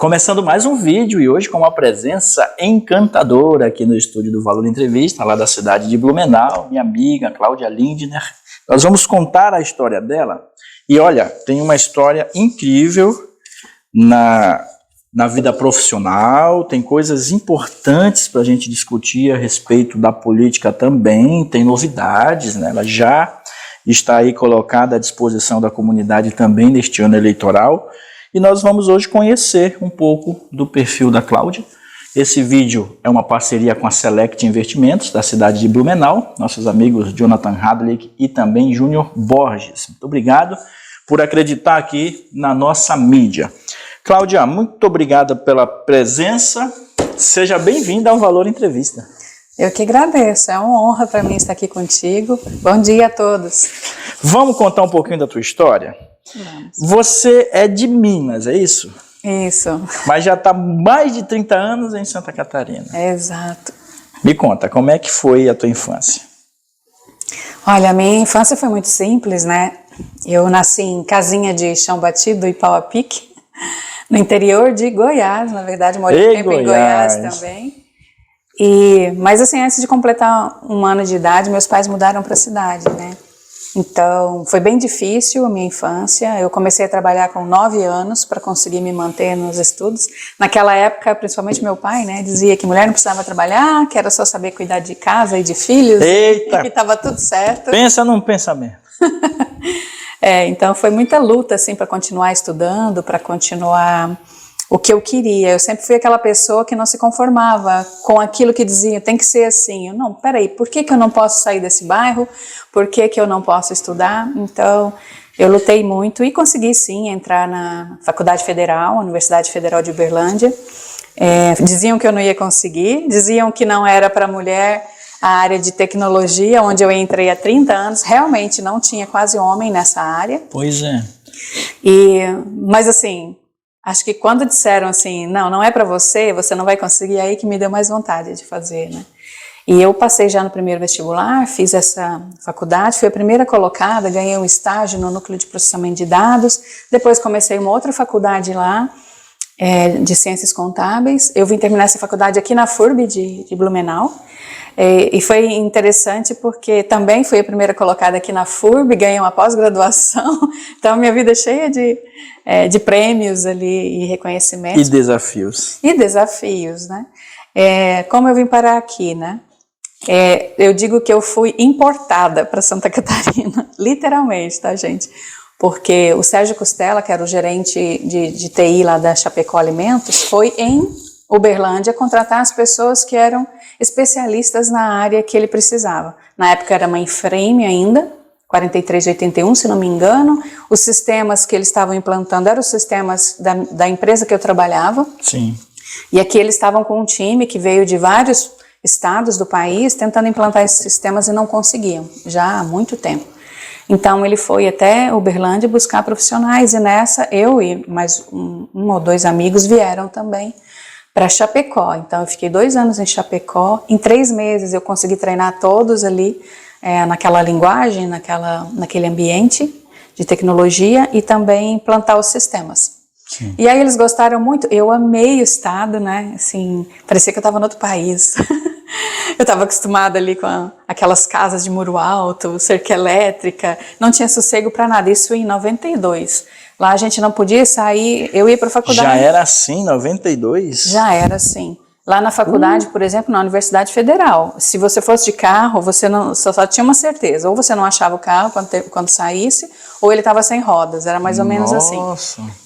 Começando mais um vídeo e hoje com uma presença encantadora aqui no estúdio do Valor Entrevista, lá da cidade de Blumenau, minha amiga Cláudia Lindner. Nós vamos contar a história dela e olha, tem uma história incrível na vida profissional, tem coisas importantes para a gente discutir a respeito da política também, tem novidades, né? Ela já está aí colocada à disposição da comunidade também neste ano eleitoral. E nós vamos hoje conhecer um pouco do perfil da Cláudia. Esse vídeo é uma parceria com a Select Investimentos, da cidade de Blumenau, nossos amigos Jonathan Hadlick e também Júnior Borges. Muito obrigado por acreditar aqui na nossa mídia. Cláudia, muito obrigada pela presença. Seja bem-vinda ao Valor Entrevista. Eu que agradeço, é uma honra para mim estar aqui contigo. Bom dia a todos. Vamos contar um pouquinho da tua história? Vamos. Você é de Minas, é isso? Isso. Mas já está mais de 30 anos em Santa Catarina. Exato. Me conta, como é que foi a tua infância? Olha, a minha infância foi muito simples, né? Eu nasci em casinha de chão batido e pau a pique, no interior de Goiás, na verdade, morei tempo em Goiás também. Mas assim, antes de completar um ano de idade, meus pais mudaram para a cidade, né? Então, foi bem difícil a minha infância. Eu comecei a trabalhar com 9 anos para conseguir me manter nos estudos. Naquela época, principalmente meu pai, né, dizia que mulher não precisava trabalhar, que era só saber cuidar de casa e de filhos. Eita! E que estava tudo certo. Pensa num pensamento. Então foi muita luta assim para continuar estudando, para continuar o que eu queria. Eu sempre fui aquela pessoa que não se conformava com aquilo que dizia, tem que ser assim. Eu, não, peraí, por que eu não posso sair desse bairro? Por que eu não posso estudar? Então, eu lutei muito e consegui sim entrar na Faculdade Federal, Universidade Federal de Uberlândia. Diziam que eu não ia conseguir, diziam que não era para mulher a área de tecnologia, onde eu entrei há 30 anos. Realmente não tinha quase homem nessa área. Pois é. Mas assim, acho que quando disseram assim, não é para você, você não vai conseguir, aí que me deu mais vontade de fazer, né? E eu passei já no primeiro vestibular, fiz essa faculdade, fui a primeira colocada, ganhei um estágio no núcleo de processamento de dados, depois comecei uma outra faculdade lá, de ciências contábeis. Eu vim terminar essa faculdade aqui na FURB de Blumenau, e foi interessante porque também fui a primeira colocada aqui na FURB, ganhei uma pós-graduação, então minha vida é cheia de prêmios ali e reconhecimentos. E desafios. E desafios, né? Como eu vim parar aqui, né? Eu digo que eu fui importada para Santa Catarina, literalmente, tá, gente? Porque o Sérgio Costela, que era o gerente de TI lá da Chapecó Alimentos, foi em Uberlândia contratar as pessoas que eram especialistas na área que ele precisava. Na época era mainframe ainda, 4381, se não me engano. Os sistemas que eles estavam implantando eram os sistemas da empresa que eu trabalhava. Sim. E aqui eles estavam com um time que veio de vários estados do país tentando implantar esses sistemas e não conseguiam, já há muito tempo. Então ele foi até Uberlândia buscar profissionais e nessa eu e mais um ou dois amigos vieram também para Chapecó. Então eu fiquei 2 anos em Chapecó, em 3 meses eu consegui treinar todos ali naquela linguagem, naquele ambiente de tecnologia e também implantar os sistemas. Sim. E aí eles gostaram muito, eu amei o estado, né, assim, parecia que eu estava em outro país. Eu estava acostumada ali com aquelas casas de muro alto, cerca elétrica, não tinha sossego para nada, isso em 92. Lá a gente não podia sair, eu ia para a faculdade. Já era assim em 92? Já era assim. Lá na faculdade, por exemplo, na Universidade Federal, se você fosse de carro, você só tinha uma certeza, ou você não achava o carro quando saísse, ou ele estava sem rodas, era mais ou menos assim.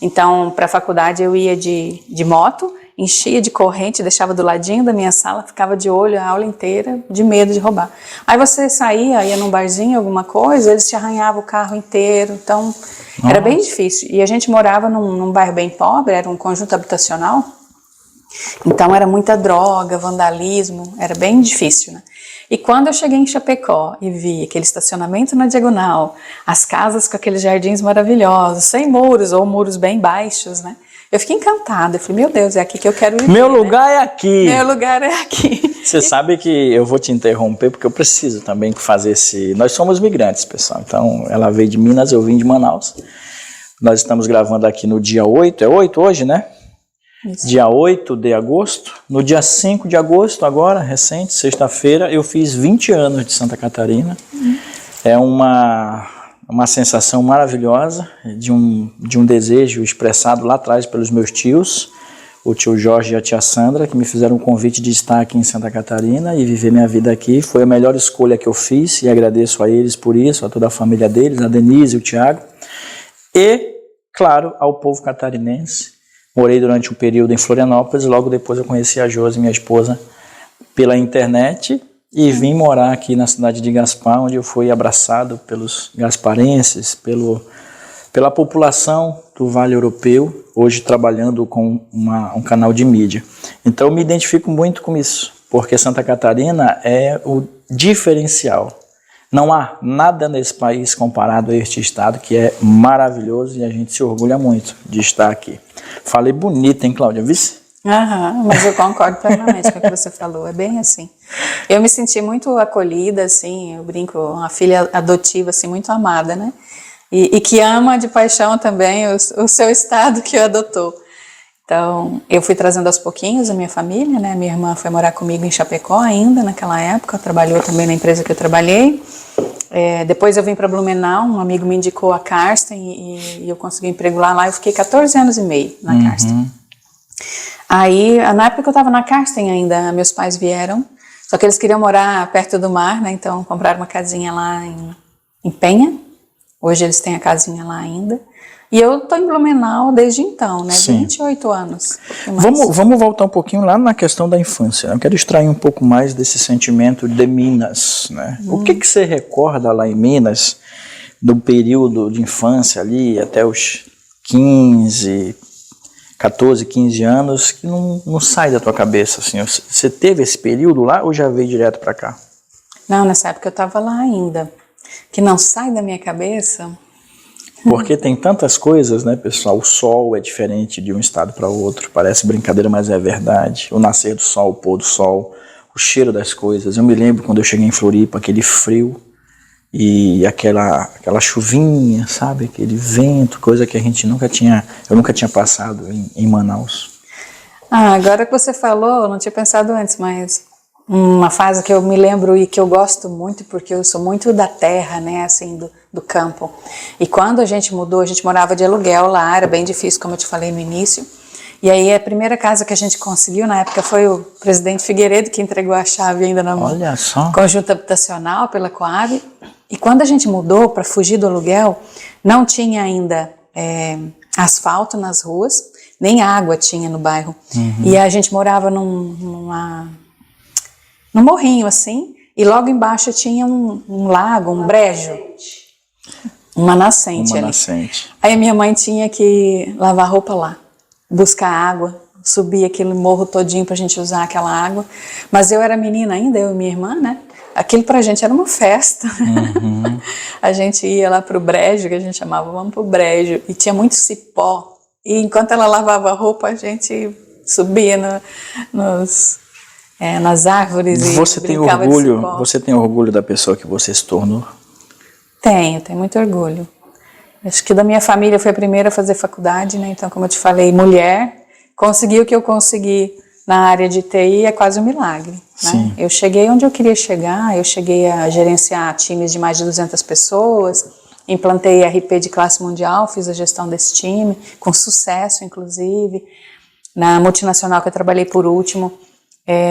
Então, para a faculdade eu ia de moto, enchia de corrente, deixava do ladinho da minha sala, ficava de olho a aula inteira, de medo de roubar. Aí você saía, ia num barzinho, alguma coisa, eles te arranhavam o carro inteiro, então era bem difícil. E a gente morava num bairro bem pobre, era um conjunto habitacional, então era muita droga, vandalismo, era bem difícil, né? E quando eu cheguei em Chapecó e vi aquele estacionamento na diagonal, as casas com aqueles jardins maravilhosos, sem muros ou muros bem baixos, né? Eu fiquei encantada, eu falei, meu Deus, é aqui que eu quero viver. Meu lugar é aqui. Meu lugar é aqui. Você sabe que eu vou te interromper porque eu preciso também fazer esse... Nós somos migrantes, pessoal, então ela veio de Minas, eu vim de Manaus. Nós estamos gravando aqui no dia 8, é 8 hoje, né? Isso. dia 8 de agosto. No dia 5 de agosto, agora, recente, sexta-feira, eu fiz 20 anos de Santa Catarina. É uma sensação maravilhosa, de um desejo expressado lá atrás pelos meus tios, o tio Jorge e a tia Sandra, que me fizeram um convite de estar aqui em Santa Catarina e viver minha vida aqui. Foi a melhor escolha que eu fiz e agradeço a eles por isso, a toda a família deles, a Denise e o Tiago. E, claro, ao povo catarinense. Morei durante um período em Florianópolis, logo depois eu conheci a Josi, minha esposa, pela internet e vim morar aqui na cidade de Gaspar, onde eu fui abraçado pelos gasparenses, pela população do Vale Europeu, hoje trabalhando com um canal de mídia. Então eu me identifico muito com isso, porque Santa Catarina é o diferencial. Não há nada nesse país comparado a este estado, que é maravilhoso e a gente se orgulha muito de estar aqui. Falei bonito, hein, Cláudia? Vice? Mas eu concordo plenamente com o que você falou, é bem assim. Eu me senti muito acolhida, assim, eu brinco, uma filha adotiva, assim, muito amada, né? E que ama de paixão também o seu estado que o adotou. Então, eu fui trazendo aos pouquinhos a minha família, né? Minha irmã foi morar comigo em Chapecó ainda, naquela época, trabalhou também na empresa que eu trabalhei. Depois eu vim para Blumenau, um amigo me indicou a Karsten e eu consegui emprego lá eu fiquei 14 anos e meio na Karsten. Aí, na época que eu estava na Karsten ainda, meus pais vieram, só que eles queriam morar perto do mar, né? Então compraram uma casinha lá em Penha. Hoje eles têm a casinha lá ainda. E eu estou em Blumenau desde então, né? Sim. 28 anos. Vamos voltar um pouquinho lá na questão da infância. Eu quero extrair um pouco mais desse sentimento de Minas, né? O que você recorda lá em Minas, do período de infância ali, até os 14, 15 anos, que não sai da tua cabeça, assim? Você teve esse período lá ou já veio direto para cá? Não, nessa época eu estava lá ainda. Que não sai da minha cabeça... Porque tem tantas coisas, né, pessoal? O sol é diferente de um estado para outro. Parece brincadeira, mas é verdade. O nascer do sol, o pôr do sol, o cheiro das coisas. Eu me lembro quando eu cheguei em Floripa, aquele frio e aquela chuvinha, sabe? Aquele vento, coisa que eu nunca tinha passado em Manaus. Agora que você falou, eu não tinha pensado antes, mas uma fase que eu me lembro e que eu gosto muito, porque eu sou muito da terra, né, assim, do campo. E quando a gente mudou, a gente morava de aluguel lá, era bem difícil, como eu te falei no início. E aí a primeira casa que a gente conseguiu na época foi o presidente Figueiredo, que entregou a chave ainda na Olha só. Conjunto Habitacional pela Coab. E quando a gente mudou para fugir do aluguel, não tinha ainda asfalto nas ruas, nem água tinha no bairro. E a gente morava num morrinho assim, e logo embaixo tinha um lago, um brejo. Uma nascente ali. Aí minha mãe tinha que lavar roupa lá, buscar água, subir aquele morro todinho pra gente usar aquela água. Mas eu era menina ainda, eu e minha irmã, né? Aquilo pra gente era uma festa. A gente ia lá pro brejo, que a gente chamava, vamos pro brejo, e tinha muito cipó. E enquanto ela lavava a roupa, a gente subia nas árvores e brincava de cipó. Você tem orgulho da pessoa que você se tornou? Tenho muito orgulho. Acho que da minha família foi a primeira a fazer faculdade, né? Então, como eu te falei, mulher, conseguir o que eu consegui na área de TI é quase um milagre, né? Eu cheguei onde eu queria chegar, eu cheguei a gerenciar times de mais de 200 pessoas, implantei RP de classe mundial, fiz a gestão desse time, com sucesso, inclusive. Na multinacional que eu trabalhei por último,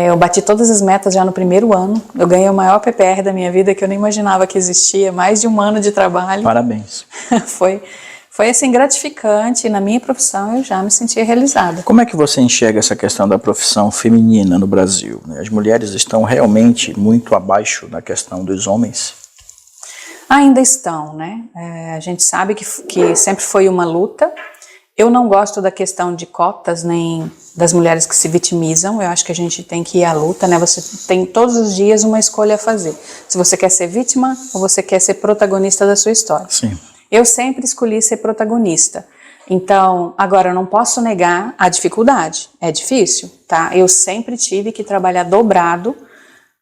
eu bati todas as metas já no primeiro ano. Eu ganhei o maior PPR da minha vida, que eu nem imaginava que existia. Mais de um ano de trabalho. Parabéns. Foi assim, gratificante. Na minha profissão eu já me sentia realizada. Como é que você enxerga essa questão da profissão feminina no Brasil? As mulheres estão realmente muito abaixo da questão dos homens? Ainda estão, né? A gente sabe que sempre foi uma luta. Eu não gosto da questão de cotas, nem das mulheres que se vitimizam. Eu acho que a gente tem que ir à luta, né? Você tem todos os dias uma escolha a fazer. Se você quer ser vítima ou você quer ser protagonista da sua história. Sim. Eu sempre escolhi ser protagonista. Então, agora eu não posso negar a dificuldade. É difícil, tá? Eu sempre tive que trabalhar dobrado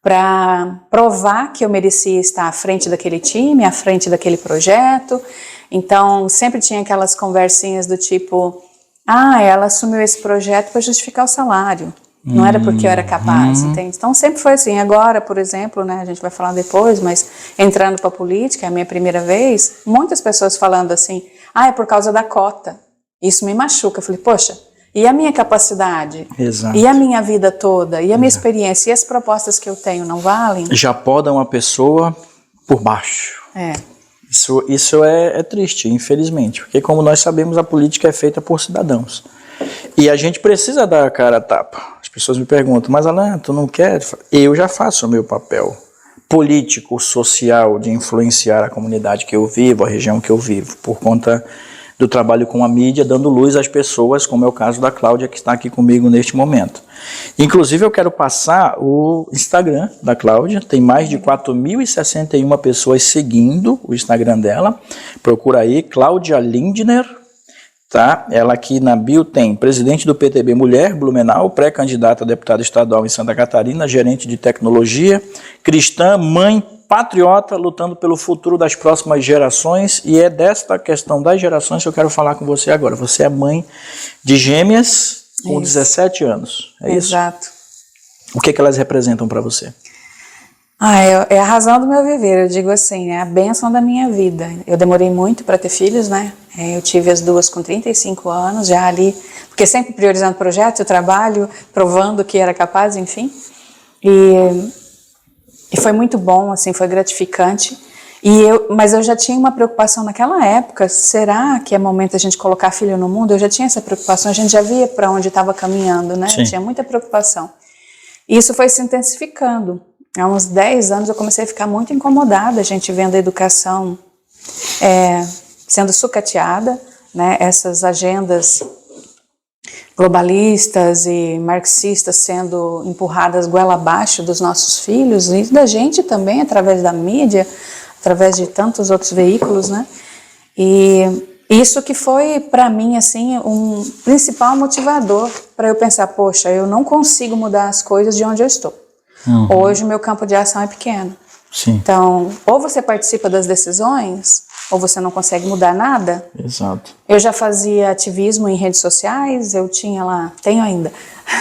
para provar que eu merecia estar à frente daquele time, à frente daquele projeto. Então, sempre tinha aquelas conversinhas do tipo, Ela assumiu esse projeto para justificar o salário. Não era porque eu era capaz, entende? Então sempre foi assim. Agora, por exemplo, né, a gente vai falar depois, mas entrando para a política, é a minha primeira vez, muitas pessoas falando assim, é por causa da cota. Isso me machuca. Eu falei, poxa, e a minha capacidade? Exato. E a minha vida toda? E a minha experiência? E as propostas que eu tenho não valem? Já poda uma pessoa por baixo. Isso é triste, infelizmente, porque como nós sabemos, a política é feita por cidadãos. E a gente precisa dar a cara a tapa. As pessoas me perguntam, mas Alain, tu não quer? Eu já faço o meu papel político, social, de influenciar a comunidade que eu vivo, a região que eu vivo, por conta do trabalho com a mídia, dando luz às pessoas, como é o caso da Cláudia, que está aqui comigo neste momento. Inclusive, eu quero passar o Instagram da Cláudia, tem mais de 4.061 pessoas seguindo o Instagram dela. Procura aí, Cláudia Lindner, tá? Ela aqui na bio tem presidente do PTB Mulher, Blumenau, pré-candidata a deputada estadual em Santa Catarina, gerente de tecnologia, cristã, mãe, patriota, lutando pelo futuro das próximas gerações, e é desta questão das gerações que eu quero falar com você agora. Você é mãe de gêmeas com 17 anos, é isso? Exato. O que elas representam para você? É a razão do meu viver, eu digo assim, é a bênção da minha vida. Eu demorei muito para ter filhos, né? Eu tive as duas com 35 anos, já ali, porque sempre priorizando projeto, o trabalho, provando que era capaz, enfim. E foi muito bom, assim, foi gratificante. Mas eu já tinha uma preocupação naquela época, será que é momento da gente colocar filho no mundo? Eu já tinha essa preocupação, a gente já via para onde estava caminhando, né? Eu tinha muita preocupação. E isso foi se intensificando. Há uns 10 anos eu comecei a ficar muito incomodada, a gente vendo a educação sendo sucateada, né? Essas agendas globalistas e marxistas sendo empurradas goela abaixo dos nossos filhos e da gente também, através da mídia, através de tantos outros veículos, né? E isso que foi, para mim, assim, um principal motivador para eu pensar, poxa, eu não consigo mudar as coisas de onde eu estou. Hoje o meu campo de ação é pequeno. Sim. Então, ou você participa das decisões, ou você não consegue mudar nada. Exato. Eu já fazia ativismo em redes sociais, eu tinha lá, tenho ainda,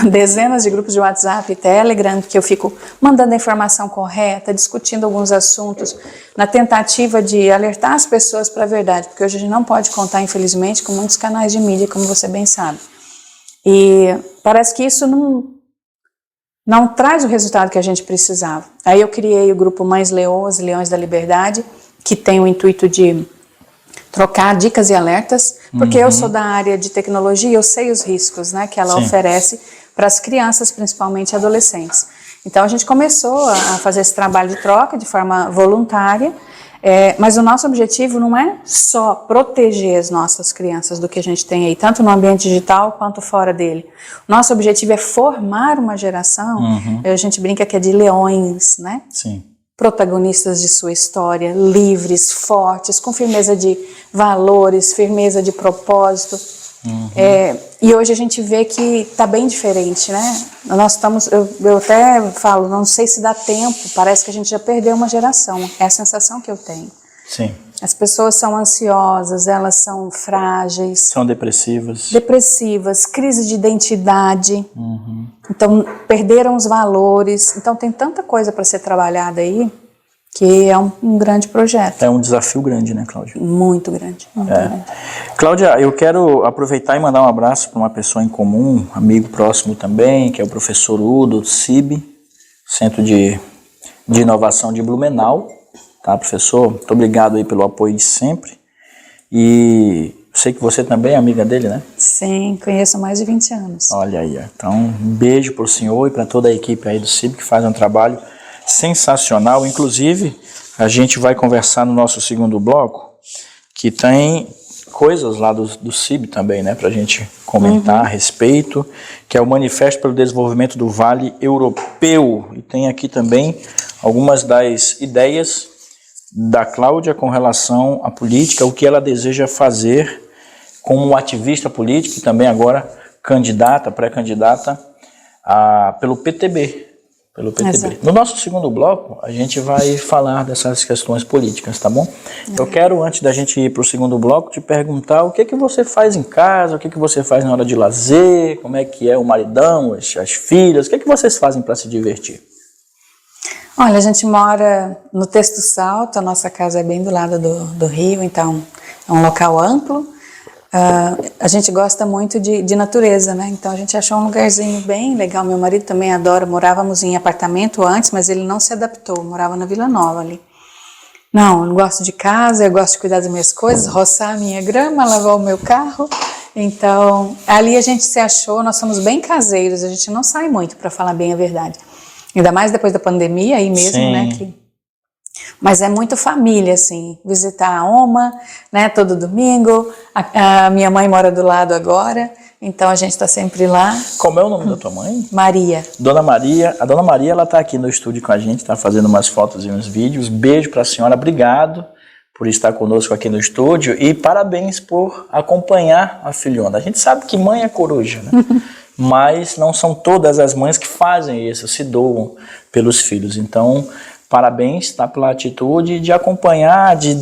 dezenas de grupos de WhatsApp e Telegram, que eu fico mandando a informação correta, discutindo alguns assuntos, na tentativa de alertar as pessoas para a verdade, porque hoje a gente não pode contar, infelizmente, com muitos canais de mídia, como você bem sabe. E parece que isso não traz o resultado que a gente precisava. Aí eu criei o grupo Mães Leoas, Leões da Liberdade, que tem o intuito de trocar dicas e alertas, porque eu sou da área de tecnologia, eu sei os riscos, né, que ela oferece para as crianças, principalmente adolescentes. Então a gente começou a fazer esse trabalho de troca de forma voluntária, mas o nosso objetivo não é só proteger as nossas crianças do que a gente tem aí, tanto no ambiente digital quanto fora dele. O nosso objetivo é formar uma geração, a gente brinca que é de leões, né? Sim. Protagonistas de sua história, livres, fortes, com firmeza de valores, firmeza de propósito. E hoje a gente vê que está bem diferente, né? Nós estamos, eu até falo, não sei se dá tempo, parece que a gente já perdeu uma geração, é a sensação que eu tenho. Sim. As pessoas são ansiosas, elas são frágeis. São depressivas. Depressivas, crise de identidade. Então, perderam os valores. Então, tem tanta coisa para ser trabalhada aí, que é um grande projeto. É um desafio grande, né, Cláudia? Muito grande, muito grande. Cláudia, eu quero aproveitar e mandar um abraço para uma pessoa em comum, amigo próximo também, que é o professor Udo, do CIB, Centro de Inovação de Blumenau. Tá, professor? Muito obrigado aí pelo apoio de sempre. E sei que você também é amiga dele, né? Sim, conheço há mais de 20 anos. Olha aí, então um beijo para o senhor e para toda a equipe aí do CIB, que faz um trabalho sensacional. Inclusive, a gente vai conversar no nosso segundo bloco, que tem coisas lá do CIB também, né, para a gente comentar a respeito, que é o Manifesto pelo Desenvolvimento do Vale Europeu. E tem aqui também algumas das ideias da Cláudia com relação à política, o que ela deseja fazer como ativista política e também agora candidata, pré-candidata pelo PTB, pelo PTB. Exato. No nosso segundo bloco, a gente vai falar dessas questões políticas, tá bom? Eu quero, antes da gente ir para o segundo bloco, te perguntar o que você faz em casa, o que você faz na hora de lazer, como é que é o maridão, as filhas, o que vocês fazem para se divertir? Olha, a gente mora no Texto Salto, a nossa casa é bem do lado do rio, então é um local amplo. A gente gosta muito de natureza, né? Então a gente achou um lugarzinho bem legal. Meu marido também adora. Morávamos em apartamento antes, mas ele não se adaptou. Morava na Vila Nova ali. Não, eu gosto de casa, eu gosto de cuidar das minhas coisas, roçar a minha grama, lavar o meu carro. Então ali a gente se achou. Nós somos bem caseiros. A gente não sai muito, para falar bem a verdade. Ainda mais depois da pandemia aí mesmo, Sim. né? Mas é muito família, assim, visitar a Oma, né, todo domingo. A minha mãe mora do lado agora, então a gente está sempre lá. Como é o nome da tua mãe? Maria. Dona Maria. A Dona Maria, ela está aqui no estúdio com a gente, está fazendo umas fotos e uns vídeos. Beijo para a senhora, obrigado por estar conosco aqui no estúdio e parabéns por acompanhar a filhona. A gente sabe que mãe é coruja, né? Mas não são todas as mães que fazem isso, se doam pelos filhos. Então, parabéns, tá, pela atitude de acompanhar, de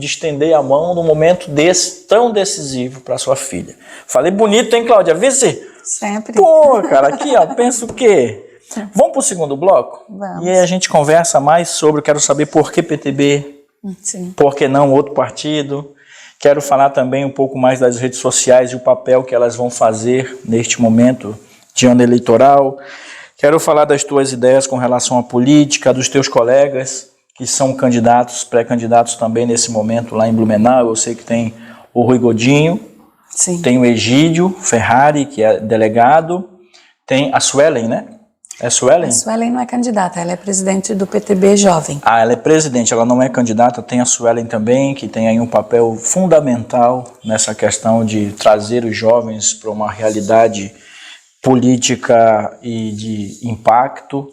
estender a mão num momento desse tão decisivo para sua filha. Falei bonito, hein, Cláudia? Vice? Sempre. Pô, cara, aqui, ó, penso o quê? Vamos pro segundo bloco? Vamos. E aí a gente conversa mais sobre, quero saber por que PTB, Sim. por que não outro partido. Quero falar também um pouco mais das redes sociais e o papel que elas vão fazer neste momento de ano eleitoral. Quero falar das tuas ideias com relação à política, dos teus colegas que são candidatos, pré-candidatos também nesse momento lá em Blumenau. Eu sei que tem o Rui Godinho, Sim. tem o Egídio Ferrari, que é delegado, tem a Suelen, né? É Suelen? A Suelen não é candidata, ela é presidente do PTB Jovem. Ah, ela é presidente, ela não é candidata. Tem a Suelen também, que tem aí um papel fundamental nessa questão de trazer os jovens para uma realidade política e de impacto.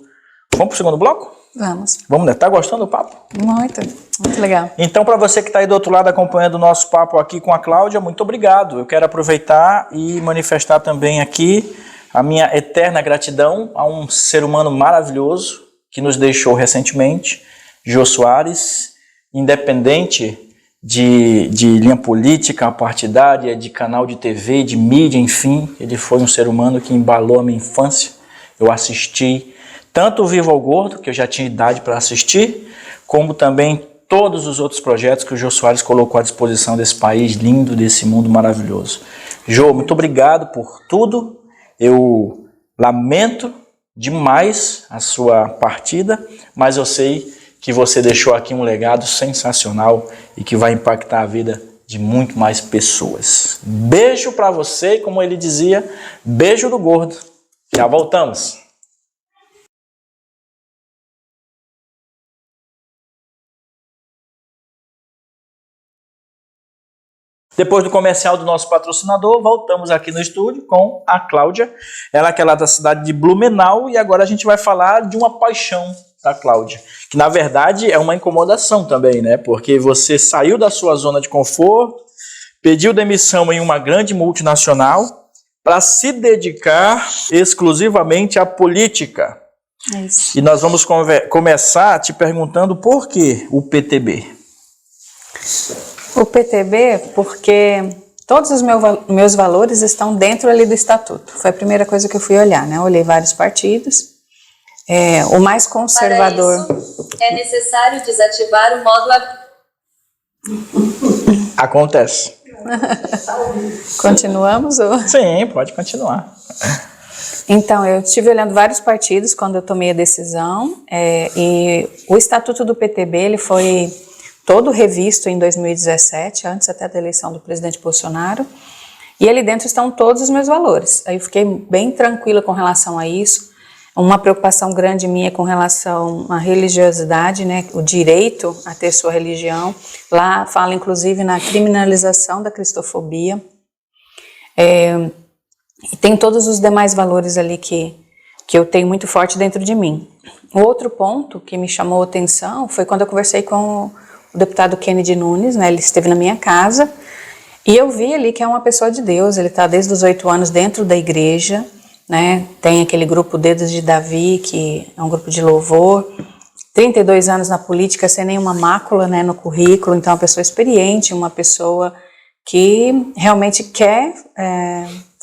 Vamos para o segundo bloco? Vamos. Vamos, né? Tá gostando do papo? Muito legal. Então, para você que está aí do outro lado acompanhando o nosso papo aqui com a Cláudia, muito obrigado. Eu quero aproveitar e manifestar também aqui a minha eterna gratidão a um ser humano maravilhoso que nos deixou recentemente, Jô Soares, independente de linha política, partidária, de canal de TV, de mídia, enfim, ele foi um ser humano que embalou a minha infância. Eu assisti tanto o Viva ao Gordo, que eu já tinha idade para assistir, como também todos os outros projetos que o Jô Soares colocou à disposição desse país lindo, desse mundo maravilhoso. Jô, muito obrigado por tudo. Eu lamento demais a sua partida, mas eu sei que você deixou aqui um legado sensacional e que vai impactar a vida de muito mais pessoas. Beijo para você, como ele dizia, beijo do gordo. Já voltamos. Depois do comercial do nosso patrocinador, voltamos aqui no estúdio com a Cláudia. Ela que é lá da cidade de Blumenau e agora a gente vai falar de uma paixão da Cláudia, que na verdade é uma incomodação também, né? Porque você saiu da sua zona de conforto, pediu demissão em uma grande multinacional para se dedicar exclusivamente à política. É isso. E nós vamos começar te perguntando por que o PTB? O PTB, porque todos os meus valores estão dentro ali do estatuto. Foi a primeira coisa que eu fui olhar, né? Eu olhei vários partidos. O mais conservador... Para isso, é necessário desativar o modo... Acontece. Continuamos? Ou... Sim, pode continuar. Então, eu estive olhando vários partidos quando eu tomei a decisão, e o estatuto do PTB ele foi todo revisto em 2017, antes até da eleição do presidente Bolsonaro, e ali dentro estão todos os meus valores. Aí eu fiquei bem tranquila com relação a isso. Uma preocupação grande minha com relação à religiosidade, né, o direito a ter sua religião. Lá fala inclusive na criminalização da cristofobia. E tem todos os demais valores ali que eu tenho muito forte dentro de mim. O outro ponto que me chamou a atenção foi quando eu conversei com o deputado Kennedy Nunes, né, ele esteve na minha casa, e eu vi ali que é uma pessoa de Deus, ele está desde os 8 anos dentro da igreja, né? Tem aquele grupo Dedos de Davi, que é um grupo de louvor. 32 anos na política sem nenhuma mácula, né, no currículo, então uma pessoa experiente, uma pessoa que realmente quer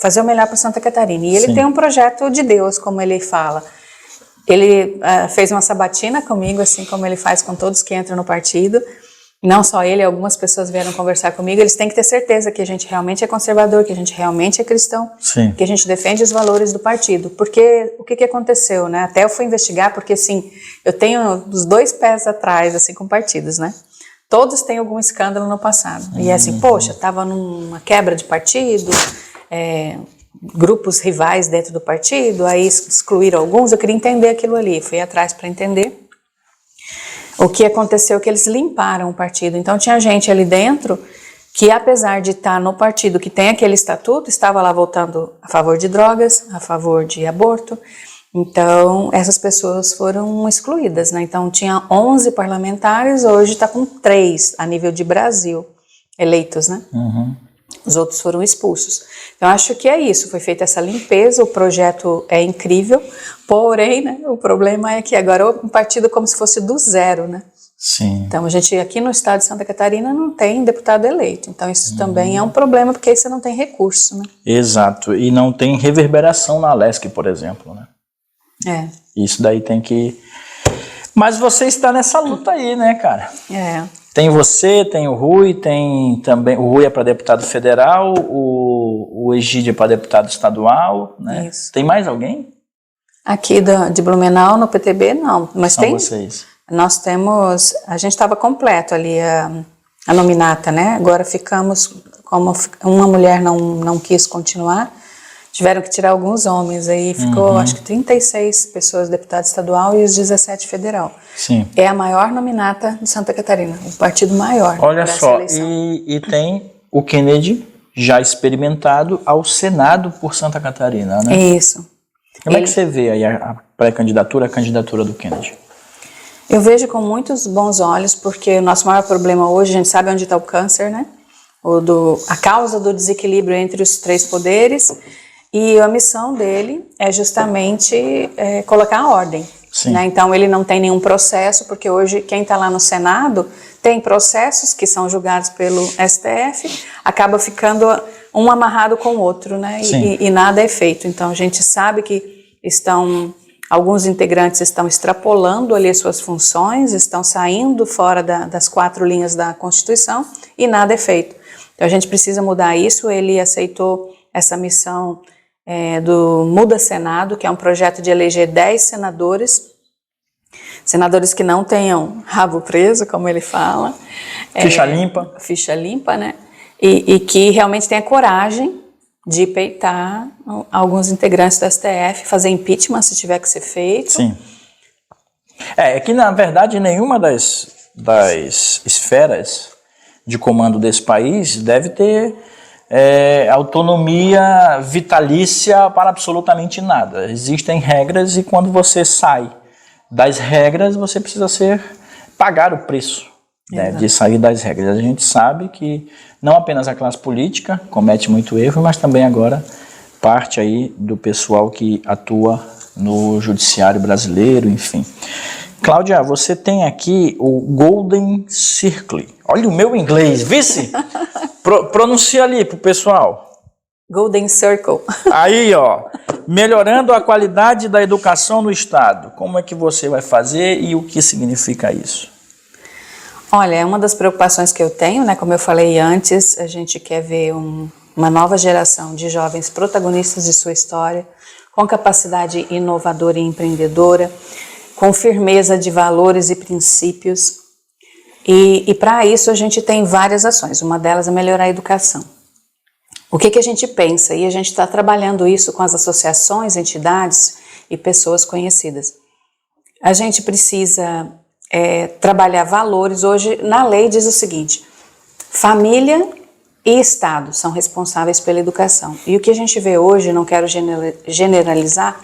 fazer o melhor para Santa Catarina. E ele Sim. tem um projeto de Deus, como ele fala. Ele fez uma sabatina comigo, assim como ele faz com todos que entram no partido. Não só ele, algumas pessoas vieram conversar comigo. Eles têm que ter certeza que a gente realmente é conservador, que a gente realmente é cristão, Sim. que a gente defende os valores do partido. Porque o que aconteceu, né? Até eu fui investigar, porque assim, eu tenho os 2 pés atrás, assim, com partidos, né? Todos têm algum escândalo no passado. E é assim, poxa, estava numa quebra de partido, grupos rivais dentro do partido, aí excluíram alguns, eu queria entender aquilo ali, fui atrás para entender. O que aconteceu é que eles limparam o partido, então tinha gente ali dentro que, apesar de estar no partido que tem aquele estatuto, estava lá votando a favor de drogas, a favor de aborto. Então essas pessoas foram excluídas, né? Então tinha 11 parlamentares, hoje está com 3 a nível de Brasil eleitos, né? Uhum. Os outros foram expulsos. Então, acho que é isso, foi feita essa limpeza, o projeto é incrível, porém, né, o problema é que agora é um partido como se fosse do zero, né? Sim. Então, a gente aqui no estado de Santa Catarina não tem deputado eleito, então isso também é um problema, porque aí você não tem recurso, né? Exato, e não tem reverberação na Alesc, por exemplo, né? Isso daí tem que... Mas você está nessa luta aí, né, cara? Tem você, tem o Rui, tem também... O Rui é para deputado federal, o Egídio é para deputado estadual, né? Isso. Tem mais alguém? Aqui de Blumenau, no PTB, não. Mas São tem... vocês. Nós temos... A gente estava completo ali, a nominata, né? Agora ficamos... Como uma mulher não quis continuar, tiveram que tirar alguns homens. Aí ficou, acho que 36 pessoas deputado estadual e os 17 federal. Sim. É a maior nominata de Santa Catarina, o partido maior. Olha só, e tem o Kennedy já experimentado ao Senado por Santa Catarina, né? Isso. Como é que você vê aí a pré-candidatura, a candidatura do Kennedy? Eu vejo com muitos bons olhos, porque o nosso maior problema hoje, a gente sabe onde está o câncer, né? A causa do desequilíbrio entre os 3 poderes, e a missão dele é justamente colocar a ordem. Né? Então ele não tem nenhum processo, porque hoje quem está lá no Senado tem processos que são julgados pelo STF, acaba ficando um amarrado com o outro, né? E nada é feito. Então a gente sabe que alguns integrantes estão extrapolando ali as suas funções, estão saindo fora das 4 linhas da Constituição e nada é feito. Então a gente precisa mudar isso. Ele aceitou essa missão do Muda Senado, que é um projeto de eleger 10 senadores que não tenham rabo preso, como ele fala. Ficha limpa. Ficha limpa, né? E que realmente tenha coragem de peitar alguns integrantes do STF, fazer impeachment se tiver que ser feito. Sim. É que, na verdade, nenhuma das esferas de comando desse país deve ter autonomia vitalícia para absolutamente nada. Existem regras e quando você sai das regras, você precisa pagar o preço, né, de sair das regras. A gente sabe que não apenas a classe política comete muito erro, mas também agora parte aí do pessoal que atua no judiciário brasileiro, enfim. Cláudia, você tem aqui o Golden Circle. Olha o meu inglês, vice? Pronuncia ali pro pessoal. Golden Circle. Aí, ó, melhorando a qualidade da educação no estado. Como é que você vai fazer e o que significa isso? Olha, é uma das preocupações que eu tenho, né? Como eu falei antes, a gente quer ver uma nova geração de jovens protagonistas de sua história, com capacidade inovadora e empreendedora, com firmeza de valores e princípios. E para isso a gente tem várias ações. Uma delas é melhorar a educação. O que a gente pensa? E a gente está trabalhando isso com as associações, entidades e pessoas conhecidas. A gente precisa trabalhar valores. Hoje, na lei diz o seguinte: família e Estado são responsáveis pela educação. E o que a gente vê hoje, não quero generalizar,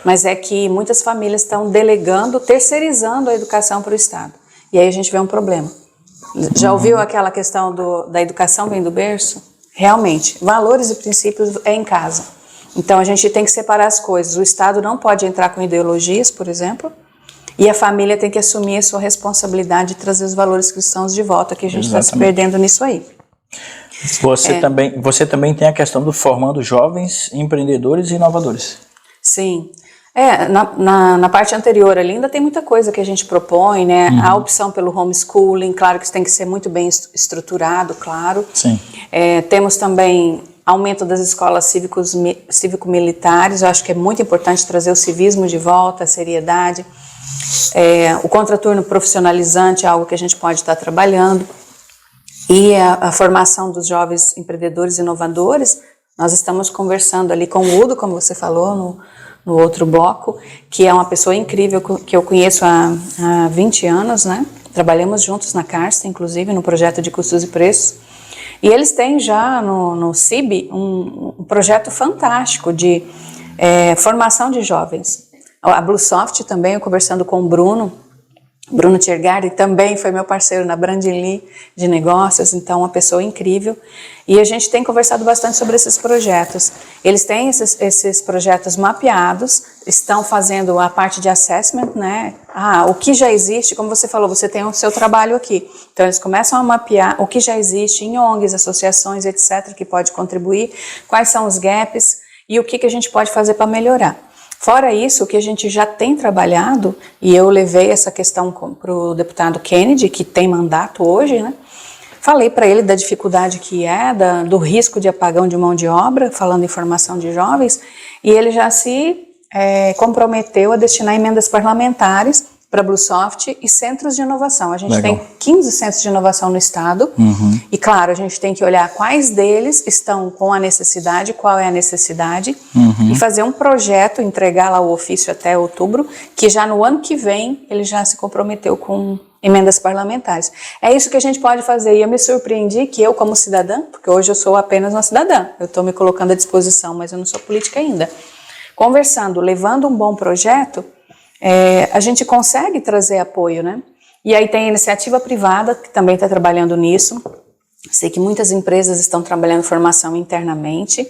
mas é que muitas famílias estão delegando, terceirizando a educação para o Estado. E aí a gente vê um problema. Já ouviu aquela questão da educação vem do berço? Realmente, valores e princípios é em casa. Então a gente tem que separar as coisas. O Estado não pode entrar com ideologias, por exemplo, e a família tem que assumir a sua responsabilidade de trazer os valores cristãos de volta, que a gente está se perdendo nisso aí. Você também tem a questão do formando jovens empreendedores e inovadores. Sim. Na parte anterior ali ainda tem muita coisa que a gente propõe, né? A opção pelo homeschooling, claro que isso tem que ser muito bem estruturado, claro. Sim. Temos também aumento das escolas cívico-militares, eu acho que é muito importante trazer o civismo de volta, a seriedade. O contraturno profissionalizante é algo que a gente pode estar trabalhando. E a formação dos jovens empreendedores e inovadores, nós estamos conversando ali com o Udo, como você falou, no outro bloco, que é uma pessoa incrível que eu conheço há 20 anos, né? Trabalhamos juntos na Carsta, inclusive, no projeto de custos e preços. E eles têm já no CIB um projeto fantástico de formação de jovens. A Bluesoft também, eu conversando com o Bruno Tiergardi, também foi meu parceiro na Brandly de negócios, então uma pessoa incrível. E a gente tem conversado bastante sobre esses projetos. Eles têm esses projetos mapeados, estão fazendo a parte de assessment, né? O que já existe, como você falou, você tem o seu trabalho aqui. Então eles começam a mapear o que já existe em ONGs, associações, etc., que pode contribuir, quais são os gaps e o que a gente pode fazer para melhorar. Fora isso, o que a gente já tem trabalhado, e eu levei essa questão para o deputado Kennedy, que tem mandato hoje, né? Falei para ele da dificuldade que do risco de apagão de mão de obra, falando em formação de jovens, e ele já se comprometeu a destinar emendas parlamentares para a Bluesoft e centros de inovação. A gente tem 15 centros de inovação no estado, e claro, a gente tem que olhar quais deles estão com a necessidade, qual é a necessidade, e fazer um projeto, entregar lá o ofício até outubro, que já no ano que vem ele já se comprometeu com emendas parlamentares. É isso que a gente pode fazer, e eu me surpreendi que eu, como cidadã, porque hoje eu sou apenas uma cidadã, eu estou me colocando à disposição, mas eu não sou política ainda, conversando, levando um bom projeto, a gente consegue trazer apoio, né? E aí tem a iniciativa privada, que também está trabalhando nisso. Sei que muitas empresas estão trabalhando formação internamente.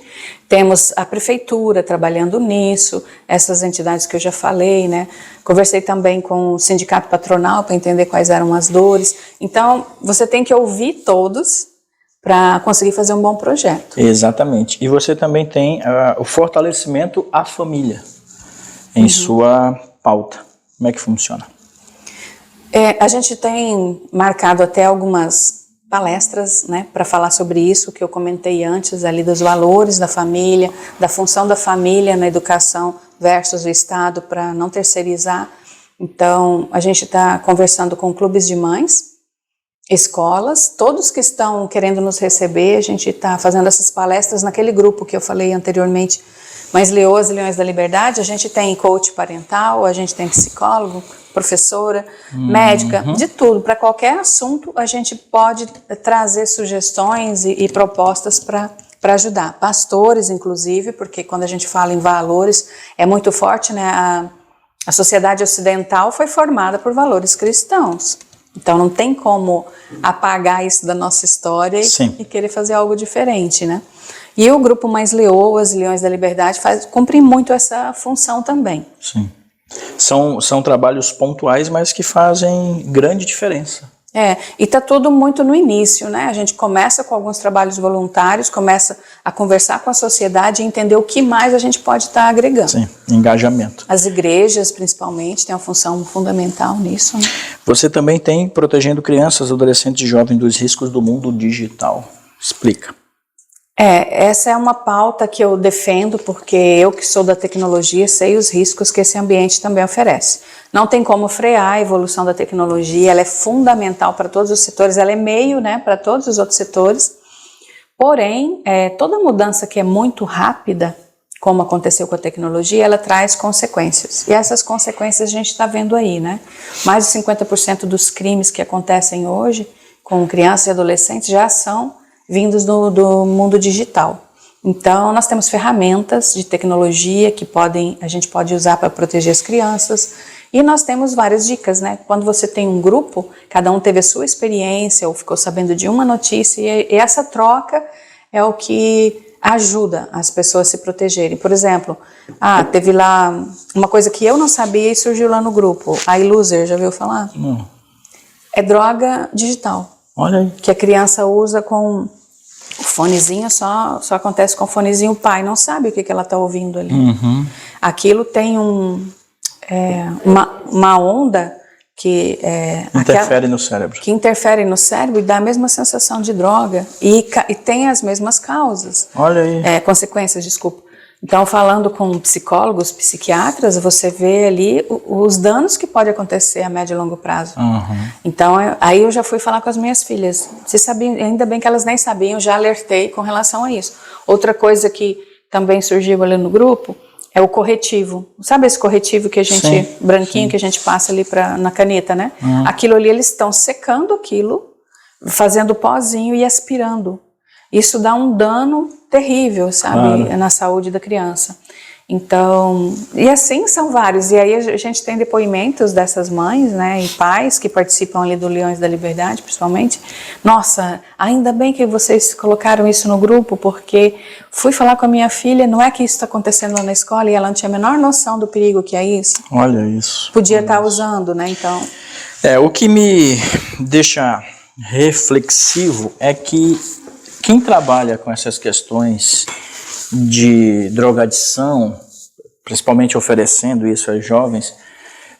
Temos a prefeitura trabalhando nisso, essas entidades que eu já falei, né? Conversei também com o sindicato patronal para entender quais eram as dores. Então, você tem que ouvir todos para conseguir fazer um bom projeto. Exatamente. E você também tem o fortalecimento à família em sua pauta. Como é que funciona? A gente tem marcado até algumas palestras, né, para falar sobre isso, que eu comentei antes, ali dos valores da família, da função da família na educação versus o Estado, para não terceirizar. Então, a gente está conversando com clubes de mães, escolas, todos que estão querendo nos receber, a gente está fazendo essas palestras naquele grupo que eu falei anteriormente, Mães Leoas e Leões da Liberdade. A gente tem coach parental, a gente tem psicólogo, professora, médica, de tudo. Para qualquer assunto, a gente pode trazer sugestões e propostas para ajudar. Pastores, inclusive, porque quando a gente fala em valores, é muito forte, né? A sociedade ocidental foi formada por valores cristãos. Então, não tem como apagar isso da nossa história e querer fazer algo diferente, né? E o grupo Mães Leoas e Leões da Liberdade cumpre muito essa função também. Sim. São trabalhos pontuais, mas que fazem grande diferença. E está tudo muito no início, né? A gente começa com alguns trabalhos voluntários, começa a conversar com a sociedade e entender o que mais a gente pode estar agregando. Sim, engajamento. As igrejas, principalmente, têm uma função fundamental nisso, né? Você também tem protegendo crianças, adolescentes e jovens dos riscos do mundo digital. Explica. Essa é uma pauta que eu defendo, porque eu que sou da tecnologia sei os riscos que esse ambiente também oferece. Não tem como frear a evolução da tecnologia, ela é fundamental para todos os setores, ela é meio, né, para todos os outros setores. Porém, toda mudança que é muito rápida, como aconteceu com a tecnologia, ela traz consequências. E essas consequências a gente está vendo aí, né? Mais de 50% dos crimes que acontecem hoje com crianças e adolescentes já são vindos do mundo digital. Então, nós temos ferramentas de tecnologia que a gente pode usar para proteger as crianças, e nós temos várias dicas, né? Quando você tem um grupo, cada um teve a sua experiência ou ficou sabendo de uma notícia, e essa troca é o que ajuda as pessoas a se protegerem. Por exemplo, teve lá uma coisa que eu não sabia e surgiu lá no grupo, a iLoser, já ouviu falar? Não. É droga digital. Olha aí. Que a criança usa com o fonezinho, só acontece com o fonezinho, o pai não sabe o que ela está ouvindo ali. Aquilo tem uma onda que interfere no cérebro. Que interfere no cérebro e dá a mesma sensação de droga e tem as mesmas causas. Olha aí. Consequências, desculpa. Então, falando com psicólogos, psiquiatras, você vê ali os danos que pode acontecer a médio e longo prazo. Então, aí eu já fui falar com as minhas filhas. Você sabia, ainda bem que elas nem sabiam, já alertei com relação a isso. Outra coisa que também surgiu ali no grupo é o corretivo. Sabe esse corretivo que a gente, branquinho, que a gente passa ali na caneta, né? Aquilo ali, eles estão secando aquilo, fazendo pozinho e aspirando. Isso dá um dano terrível, sabe, na saúde da criança. Então, e assim são vários. E aí a gente tem depoimentos dessas mães, né, e pais que participam ali do Leões da Liberdade, principalmente. Nossa, ainda bem que vocês colocaram isso no grupo, porque fui falar com a minha filha, não é que isso está acontecendo lá na escola e ela não tinha a menor noção do perigo que é isso. Olha isso. Podia estar usando, né, então. O que me deixa reflexivo é que quem trabalha com essas questões de drogadição, principalmente oferecendo isso aos jovens,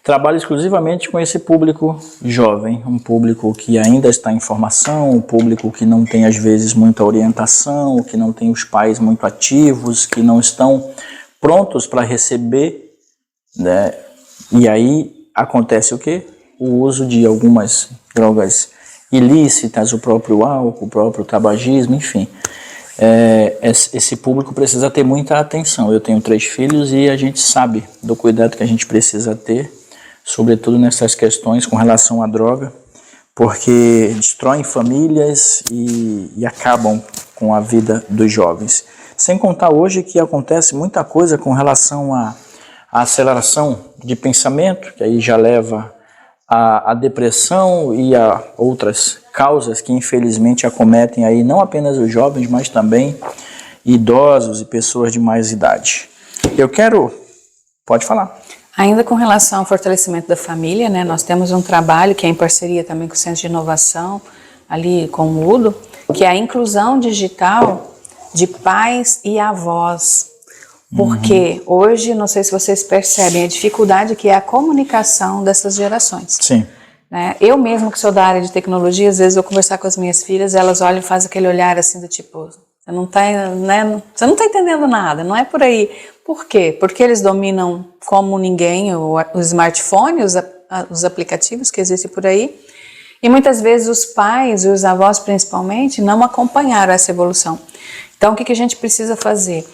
trabalha exclusivamente com esse público jovem, um público que ainda está em formação, um público que não tem às vezes muita orientação, que não tem os pais muito ativos, que não estão prontos para receber, né? E aí acontece o quê? O uso de algumas drogas ilícitas, o próprio álcool, o próprio tabagismo, enfim. Esse público precisa ter muita atenção. Eu tenho 3 filhos e a gente sabe do cuidado que a gente precisa ter, sobretudo nessas questões com relação à droga, porque destroem famílias e acabam com a vida dos jovens. Sem contar hoje que acontece muita coisa com relação à aceleração de pensamento, que aí já leva a depressão e a outras causas que infelizmente acometem aí não apenas os jovens, mas também idosos e pessoas de mais idade. Pode falar. Ainda com relação ao fortalecimento da família, né, nós temos um trabalho que é em parceria também com o Centro de Inovação, ali com o UDO, que é a inclusão digital de pais e avós. Porque hoje, não sei se vocês percebem, a dificuldade que é a comunicação dessas gerações. Sim. Né? Eu mesmo que sou da área de tecnologia, às vezes eu conversar com as minhas filhas, elas olham e fazem aquele olhar assim do tipo, você não tá entendendo nada, não é por aí. Por quê? Porque eles dominam como ninguém o smartphone, os aplicativos que existem por aí, e muitas vezes os pais e os avós principalmente não acompanharam essa evolução. Então o que a gente precisa fazer?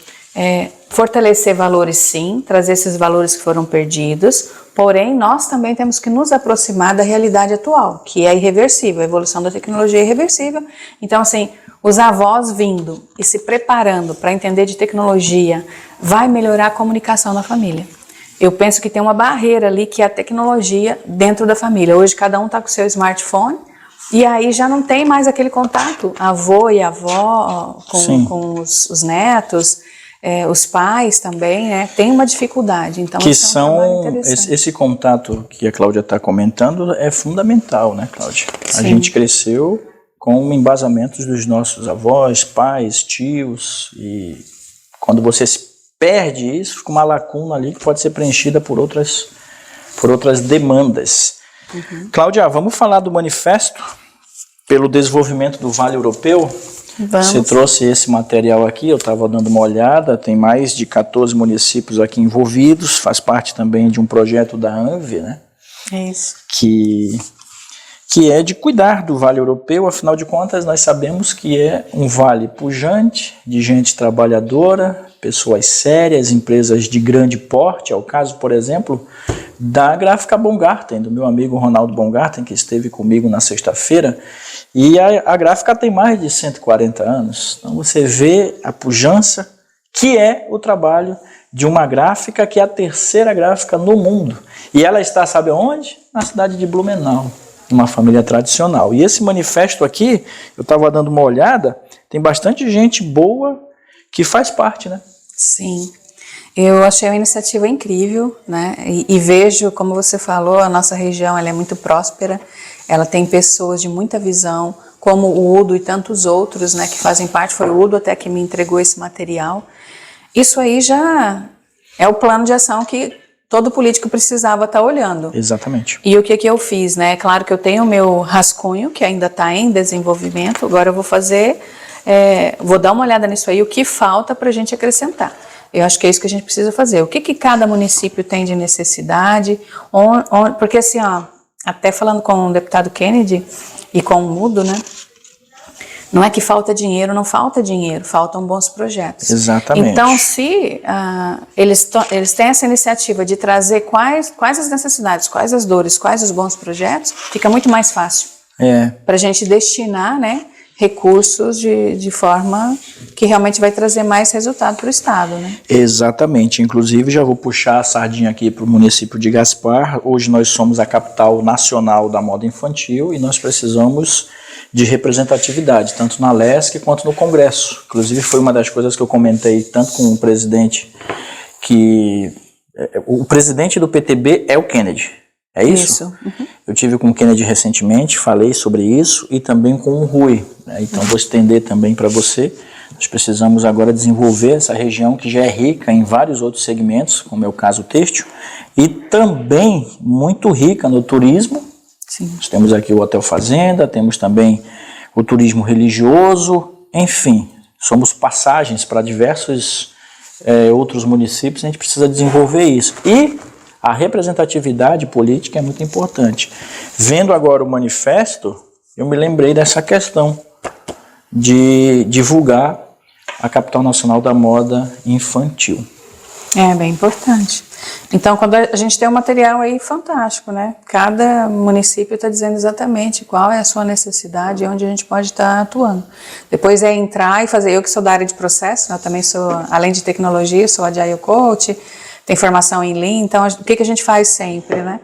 Fortalecer valores sim, trazer esses valores que foram perdidos, porém nós também temos que nos aproximar da realidade atual, que é irreversível, a evolução da tecnologia é irreversível. Então assim, os avós vindo e se preparando para entender de tecnologia vai melhorar a comunicação na família. Eu penso que tem uma barreira ali que é a tecnologia dentro da família. Hoje cada um está com o seu smartphone e aí já não tem mais aquele contato, avô e avó com os netos. Os pais também, né, tem uma dificuldade. Então, que esse contato que a Cláudia está comentando é fundamental, né, Cláudia? Sim. A gente cresceu com embasamentos dos nossos avós, pais, tios, e quando você se perde isso, fica uma lacuna ali que pode ser preenchida por outras demandas. Cláudia, vamos falar do manifesto pelo desenvolvimento do Vale Europeu? Vamos. Você trouxe esse material aqui, eu estava dando uma olhada, tem mais de 14 municípios aqui envolvidos, faz parte também de um projeto da ANVE, né? É isso. Que é de cuidar do Vale Europeu, afinal de contas nós sabemos que é um vale pujante, de gente trabalhadora, pessoas sérias, empresas de grande porte, é o caso, por exemplo, da Gráfica Baumgarten, do meu amigo Ronaldo Baumgarten, que esteve comigo na sexta-feira, e a Gráfica tem mais de 140 anos, então você vê a pujança que é o trabalho de uma gráfica que é a 3ª gráfica no mundo, e ela está, sabe onde? Na cidade de Blumenau, uma família tradicional. E esse manifesto aqui, eu estava dando uma olhada, tem bastante gente boa que faz parte, né? Sim, eu achei a iniciativa incrível, né? E vejo, como você falou, a nossa região ela é muito próspera, ela tem pessoas de muita visão, como o Udo e tantos outros, né, que fazem parte. Foi o Udo até que me entregou esse material. Isso aí já é o plano de ação que todo político precisava estar olhando. Exatamente. E o que eu fiz, né? Claro que eu tenho o meu rascunho, que ainda está em desenvolvimento, agora eu vou fazer, vou dar uma olhada nisso aí, o que falta para a gente acrescentar. Eu acho que é isso que a gente precisa fazer. O que cada município tem de necessidade, porque assim, ó, até falando com o deputado Kennedy e com o Udo, né? Não é que falta dinheiro, não falta dinheiro, faltam bons projetos. Exatamente. Então, se eles têm essa iniciativa de trazer quais as necessidades, quais as dores, quais os bons projetos, fica muito mais fácil para a gente destinar, né, recursos de forma que realmente vai trazer mais resultado para o Estado, né? Exatamente. Inclusive, já vou puxar a sardinha aqui para o município de Gaspar. Hoje nós somos a capital nacional da moda infantil e nós precisamos de representatividade, tanto na LESC quanto no Congresso. Inclusive, foi uma das coisas que eu comentei tanto com o presidente, que o presidente do PTB é o Kennedy. É isso? Uhum. Eu tive com o Kennedy recentemente, falei sobre isso, e também com o Rui, né? Então vou estender também para você. Nós precisamos agora desenvolver essa região que já é rica em vários outros segmentos, como é o caso têxtil, e também muito rica no turismo. Sim. Nós temos aqui o Hotel Fazenda, temos também o turismo religioso, enfim, somos passagens para diversos outros municípios, a gente precisa desenvolver isso. E a representatividade política é muito importante. Vendo agora o manifesto, eu me lembrei dessa questão de divulgar a capital nacional da moda infantil. É bem importante. Então, quando a gente tem um material aí fantástico, né? Cada município está dizendo exatamente qual é a sua necessidade e onde a gente pode estar atuando. Depois é entrar e fazer. Eu que sou da área de processo, eu também sou, além de tecnologia, sou Agile Coach, tem formação em Lean. Então, o que a gente faz sempre, né?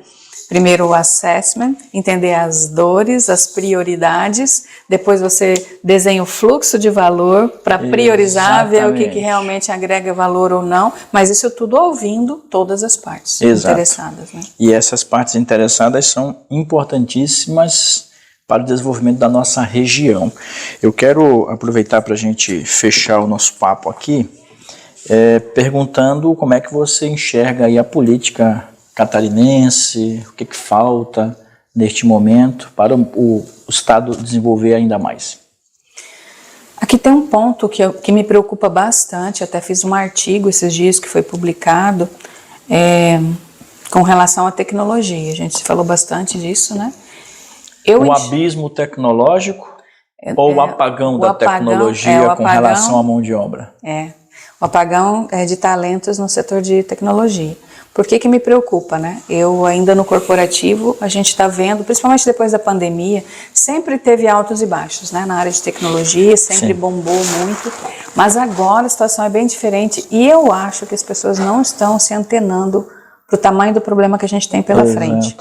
Primeiro o assessment, entender as dores, as prioridades, depois você desenha o fluxo de valor para priorizar, ver o que realmente agrega valor ou não, mas isso tudo ouvindo todas as partes interessadas. Né? E essas partes interessadas são importantíssimas para o desenvolvimento da nossa região. Eu quero aproveitar para a gente fechar o nosso papo aqui, perguntando como é que você enxerga aí a política catarinense, o que falta neste momento para o Estado desenvolver ainda mais? Aqui tem um ponto que me preocupa bastante, até fiz um artigo esses dias que foi publicado com relação à tecnologia. A gente falou bastante disso, né? O abismo tecnológico ou o apagão da tecnologia com relação à mão de obra? O apagão de talentos no setor de tecnologia. Por que me preocupa, né? Eu ainda no corporativo, a gente está vendo, principalmente depois da pandemia, sempre teve altos e baixos, né? Na área de tecnologia, sempre bombou muito, mas agora a situação é bem diferente e eu acho que as pessoas não estão se antenando para o tamanho do problema que a gente tem pela frente.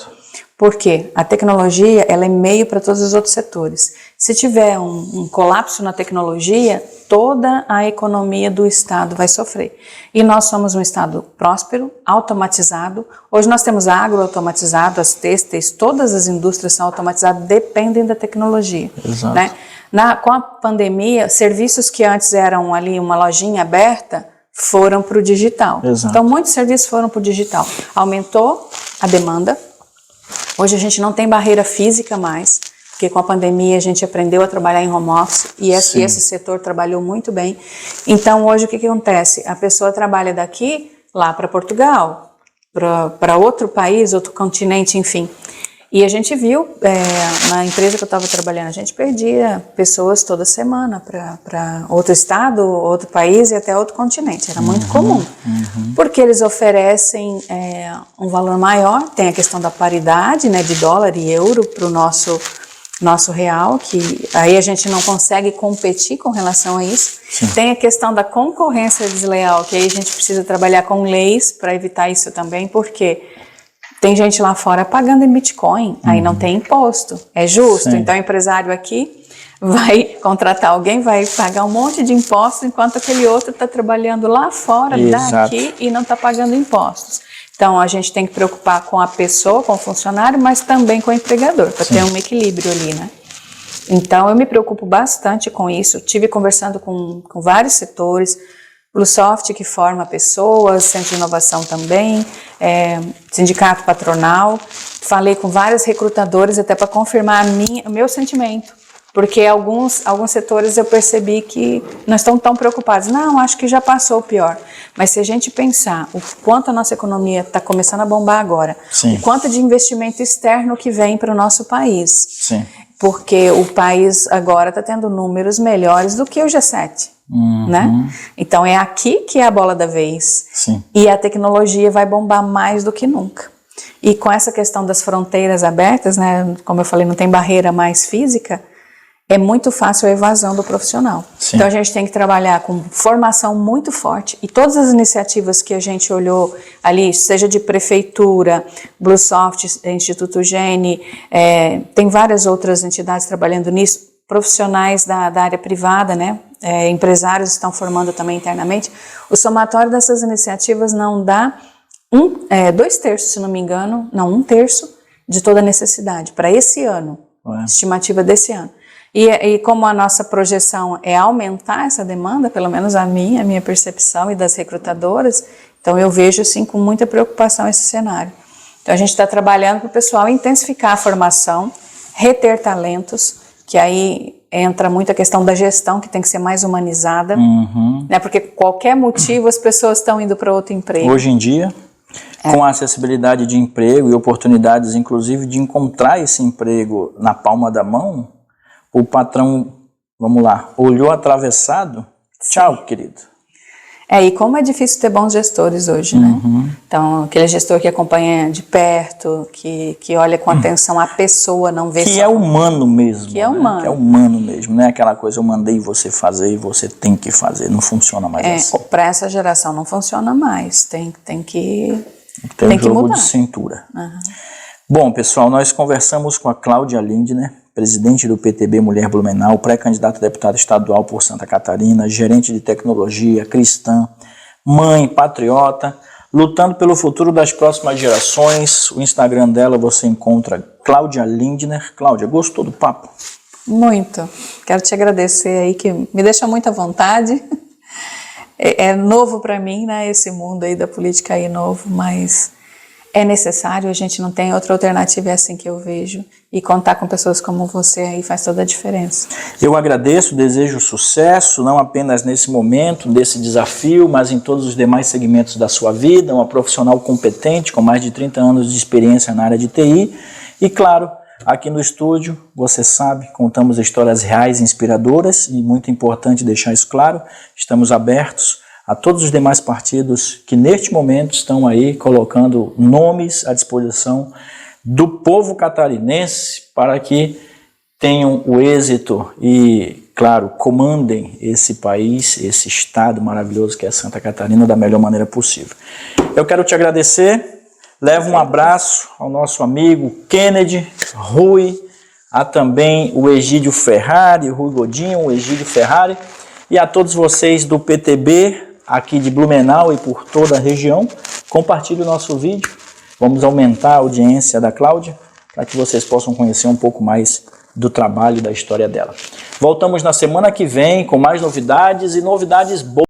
Porque a tecnologia, ela é meio para todos os outros setores. Se tiver um colapso na tecnologia, toda a economia do Estado vai sofrer. E nós somos um Estado próspero, automatizado. Hoje nós temos agro automatizado, as têxteis, todas as indústrias são automatizadas, dependem da tecnologia. Exato. Né? Com a pandemia, serviços que antes eram ali uma lojinha aberta, foram para o digital. Exato. Então muitos serviços foram para o digital. Aumentou a demanda. Hoje a gente não tem barreira física mais, porque com a pandemia a gente aprendeu a trabalhar em home office e esse setor trabalhou muito bem. Então hoje o que acontece? A pessoa trabalha daqui lá para Portugal, para outro país, outro continente, enfim. E a gente viu, na empresa que eu estava trabalhando, a gente perdia pessoas toda semana para outro estado, outro país e até outro continente. Era muito comum, porque eles oferecem um valor maior, tem a questão da paridade, né, de dólar e euro para o nosso real, que aí a gente não consegue competir com relação a isso. Sim. Tem a questão da concorrência desleal, que aí a gente precisa trabalhar com leis para evitar isso também, porque tem gente lá fora pagando em Bitcoin, aí não tem imposto, é justo. Sim. Então o empresário aqui vai contratar alguém, vai pagar um monte de impostos, enquanto aquele outro está trabalhando lá fora, Exato. daqui, e não está pagando impostos. Então, a gente tem que preocupar com a pessoa, com o funcionário, mas também com o empregador, para ter um equilíbrio ali, né? Então, eu me preocupo bastante com isso. Tive conversando com vários setores, Bluesoft, que forma pessoas, Centro de Inovação também, sindicato patronal. Falei com vários recrutadores até para confirmar o meu sentimento. Porque alguns setores eu percebi que não estão tão preocupados. Não, acho que já passou o pior. Mas se a gente pensar o quanto a nossa economia está começando a bombar agora, Sim. o quanto de investimento externo que vem para o nosso país. Sim. Porque o país agora está tendo números melhores do que o G7. Né? Então é aqui que é a bola da vez. Sim. E a tecnologia vai bombar mais do que nunca. E com essa questão das fronteiras abertas, né, como eu falei, não tem barreira mais física, é muito fácil a evasão do profissional. Sim. Então a gente tem que trabalhar com formação muito forte, e todas as iniciativas que a gente olhou ali, seja de prefeitura, Bluesoft, Instituto Gene, tem várias outras entidades trabalhando nisso, profissionais da área privada, né? Empresários estão formando também internamente. O somatório dessas iniciativas não dá 2/3, se não me engano, não, 1/3 de toda a necessidade para esse ano, estimativa desse ano. E como a nossa projeção é aumentar essa demanda, pelo menos a minha percepção e das recrutadoras, então eu vejo assim com muita preocupação esse cenário. Então a gente está trabalhando para o pessoal intensificar a formação, reter talentos, que aí entra muito a questão da gestão, que tem que ser mais humanizada, né? Porque qualquer motivo as pessoas estão indo para outro emprego. Hoje em dia, com a acessibilidade de emprego e oportunidades, inclusive, de encontrar esse emprego na palma da mão, o patrão, vamos lá, olhou atravessado, tchau, querido. E como é difícil ter bons gestores hoje, né? Então, aquele gestor que acompanha de perto, que olha com atenção a pessoa, não vê que é humano mesmo. Que é humano. Que é humano mesmo, não é aquela coisa, eu mandei você fazer e você tem que fazer, não funciona mais assim. Para essa geração não funciona mais, tem que Tem um jogo mudar. de cintura. Bom, pessoal, nós conversamos com a Cláudia Lindner, presidente do PTB Mulher Blumenau, pré-candidata a deputada estadual por Santa Catarina, gerente de tecnologia, cristã, mãe, patriota, lutando pelo futuro das próximas gerações. O Instagram dela você encontra Cláudia Lindner. Cláudia, gostou do papo? Muito. Quero te agradecer aí, que me deixa muito à vontade. É novo para mim, né, esse mundo aí da política aí novo, mas é necessário, a gente não tem outra alternativa, é assim que eu vejo. E contar com pessoas como você aí faz toda a diferença. Eu agradeço, desejo sucesso, não apenas nesse momento, desse desafio, mas em todos os demais segmentos da sua vida, uma profissional competente, com mais de 30 anos de experiência na área de TI. E claro, aqui no estúdio, você sabe, contamos histórias reais e inspiradoras, e muito importante deixar isso claro, estamos abertos a todos os demais partidos que neste momento estão aí colocando nomes à disposição do povo catarinense para que tenham o êxito e, claro, comandem esse país, esse estado maravilhoso que é Santa Catarina da melhor maneira possível. Eu quero te agradecer, levo um abraço ao nosso amigo Kennedy, Rui, a também o Egídio Ferrari, o Rui Godinho, o Egídio Ferrari, e a todos vocês do PTB, aqui de Blumenau e por toda a região. Compartilhe o nosso vídeo, vamos aumentar a audiência da Cláudia, para que vocês possam conhecer um pouco mais do trabalho e da história dela. Voltamos na semana que vem com mais novidades e novidades boas.